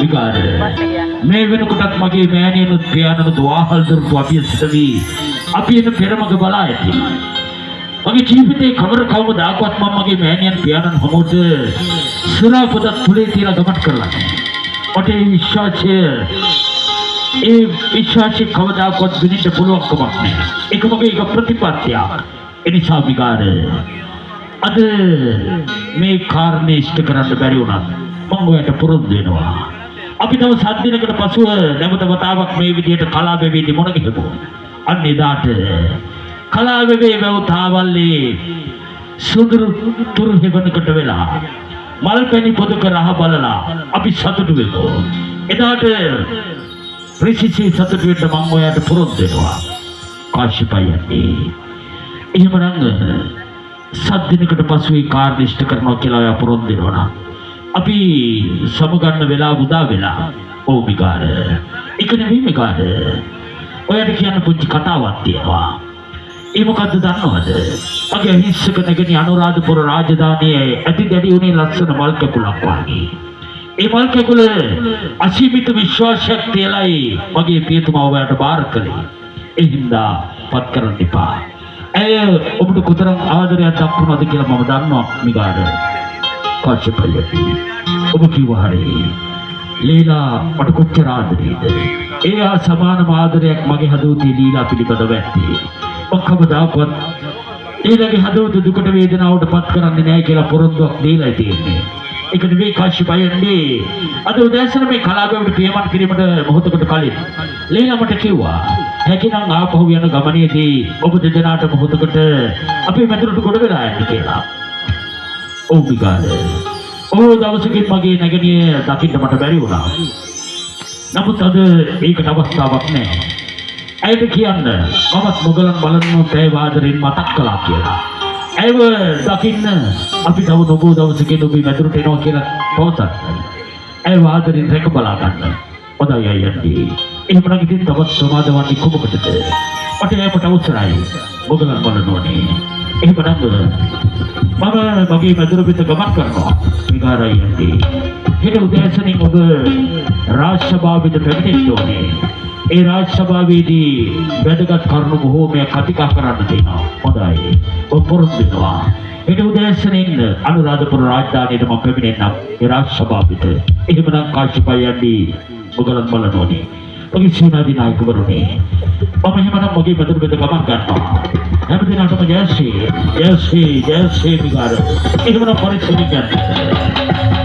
විකාර මේ වෙනකොටත් මගේ මෑණියනුත් පියාණනුත් වාහල් දරපු අපි සිටවි අපි එන පෙරමග බලා ඇති මගේ ජීවිතේ කවදාකවත් මම මගේ මෑණියන් පියාණන් හමුවට සුරා පොතක් පුලේ තියලා ගමන් කරලා මට ඒ විශ්වාසය කවදාකවත් විඳින්න පුළුවන් කමක් නැහැ ඒක මගේ එක ප්‍රතිපත්තියක් එනිසා විකාර අද මේ කාරණේ ඉෂ්ට කරන්න බැරි වුණා මම ඔයාලට පුරුදු වෙනවා අපි තව සත් දිනකට පසුව නැවත වතාවක් මේ විදිහට කලාවෙවේදී මොන ගිහපු අන්න එදාට කලාවෙවේ වැවතාවල්ලේ සුදුරු තුරු හෙවණකට වෙලා මල් පැණි පොදක රහ බලලා අපි සතුටු වෙමු එදාට ප්‍රසිද්ධ සතුටු වෙන්න මම ඔයාලට පුරුදු වෙනවා කාශ්‍යපයන්ටි එහෙමනම් සත් දිනකට පසුව ඒ කාර්ය ඉෂ්ට කරනවා කියලා ඔයා පුරුදු වෙනවා අපි සමගන්න වෙලාව උදා වෙලා ඔව් මිකාර ඒක නෙවෙයි මිකාර ඔයාලට කියන්න පුංචි කතාවක් තියෙනවා ඒ මොකද්ද දන්නවද මගේ හිස්සක නැගෙන අනුරාධපුර රාජධානියේ ඇති දැඩි උනේ ලස්සන මල් කැකුලක් වගේ ඒ මල් කැකුල අසීමිත විශ්වාසයක් තියලායි මගේ පියතුමා ඔයාලට බාර කළේ ඒ හින්දා පත් කරන්න එපා ඇය ඔබට කොතරම් ආදරයක් දක්වනවද කියලා මම දන්නවා මිකාර කාශ්‍යපයන්ටි ඔබ කිව්වා හරියි ලීලා මට කොච්චර ආදරේද ඒ සමානම ආදරයක් මගේ හදවතේ ලීලා පිළිබඳව ඇත්තේ මම කවදාකවත් ඊළඟ හදවත දුකට වේදනාවට පත් කරන්නේ නැහැ කියලා පොරොන්දුවක් දීලා තියෙන්නේ ඒක නෙවෙයි කාශ්‍යපයන්ටි අද උදෑසන මේ කලාවෙට පියමන් කිරීමට මොහොතකට කලින් ලීලා මට කිව්වා හැකිනම් ආපහු යන ගමනේදී ඔබ දෙදෙනාට මොහොතකට අපේ මැදුරට ගොඩ වෙලා යන්න කියලා ඔව් මිකාර ඔව් දවසකින් මගේ නැගණිය දකින්න මට බැරි වුණා නමුත් අද ඒකට අවස්ථාවක් නැහැ ඇයිද කියන්න මමත් මොගලන් බලන්න තේ වාදරින් මතක් කළා කියලා ඇයිව දකින්න අපි තව නොබෝ දවසකින් ඔබේ මැදුරට එනවා කියලා පොතක් ඇයි වාදරින් රැක බලා ගන්න හොඳයි අයියන්ටි එහෙමනම් ඉතින් තවත් සමාදවන්නේ කොබකටද මට ඒකට අවශ්‍යයි මොගලන් බලන්න ඕනේ එහෙමනම් මම මගේ මැදුර පිට ගමන් කරනවා විකාරයන්ටි හෙට උදෑසනින් ඔබ රාජ්‍යසභාවට පැමිණෙන්න ඕනේ ඒ රාජ්‍යසභාවේදී වැදගත් කරුණු බොහෝමයක් කතිකා කරන්න තියෙනවා හොඳයි ඔබ පුරුදු වෙනවා හෙට උදෑසනින් අනුරාධපුර රාජධානියට මම පැමිණෙන්නම් ඒ රාජ්‍යසභාවට එහෙමනම් කාශ්‍යපයන්ටි මොගලන් බලන්න ඕනේ ඔගේ සේනාධි නායකවරුනි මම එහෙමනම් මගේ මැදුර පිට ගමන් කරනවා හැමදිනටම ජයශ්‍රී විකාර එහෙමනම් පරිස්සමින් යන්න